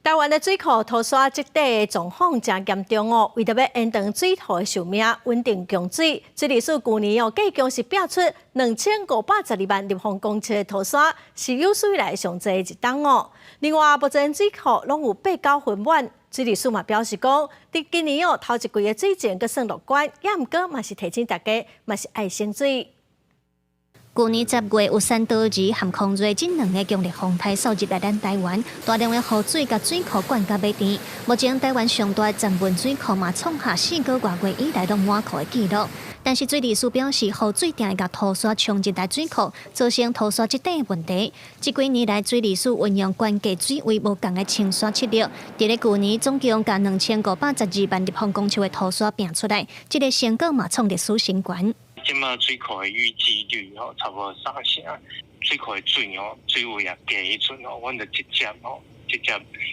台湾的水库土沙积底的状况真严重哦，为着要延长水土的寿命，稳定供水，水利署去年计共是标出2512万立方公尺的土沙，是有史以来上济一档哦。另外，目前水库拢有8、9分满，水利署嘛表示讲，伫今年头一季的水情阁算乐观，也毋过嘛是提醒大家，嘛是爱省水。去年10月有3岛级含空瑞这2个强烈风台扫入来咱台湾，大量的雨水甲水库灌甲尾田。目前台湾上大暂温水库嘛创下4个多月以来拢满库的记录。但是水利署表示，雨水定会甲土沙冲入来水库，造成土沙积底的问题。这几年来，水利署运用关键水位无共的清刷策略，伫咧去年总共甲2512万立方公尺的土沙拼出来，这个成果嘛创历史新高。即马水库的淤积率差不多3成，水库的水水位也低迄阵阮就直接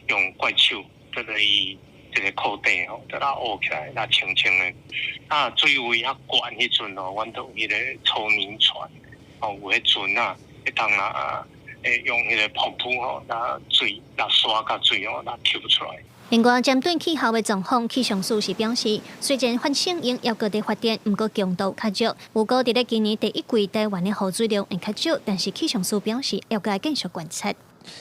用怪手在伊这个库底在那挖起来，那清清的。水位较悬迄阵阮就有迄个抽泥船，有迄船会当用迄个瀑布水刷甲水抽出来。另外，针对气候的状况，气象署是表示，虽然反省应要搁地发展，不过强度较少。不过，伫咧今年第一季台湾的雨水量会较少，但是气象署表示要再继续观察。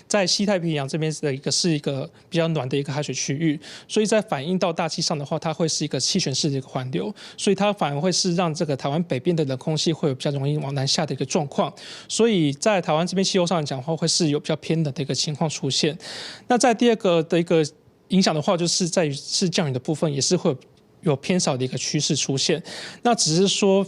在西太平洋这边是一个比较暖的一个海水区域，所以在反映到大气上的话，它会是一个气旋式的一个环流，所以它反而会是让这个台湾北边的冷空气会有比较容易往南下的一个状况，所以在台湾这边气候上讲的话，会是有比较偏冷的一个情况出现。那在第二个的一个影响的话，就是在于是降雨的部分，也是会有偏少的一个趋势出现。那只是说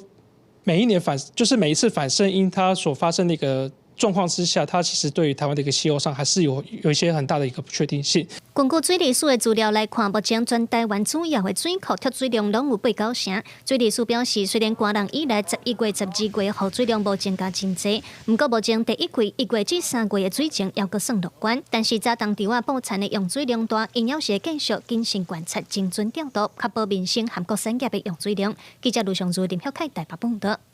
每一次反圣婴它所发生的一个状况之下，它其实对于台湾的一个气候上还是有一些很大的一个不确定性。根据水利署的资料来看，目前全台湾主要的水库脱水量拢有8、9成。水利署表示，虽然寒冷以来11月、12月的雨水量无增加真济，不过目前第一季1月至3月的水情还阁算乐观。但是早当地补产的用水量大，因要是继续谨慎观察、精准调度，确保民生和各产业的用水量。记者卢尚珠、林晓凯台北报道。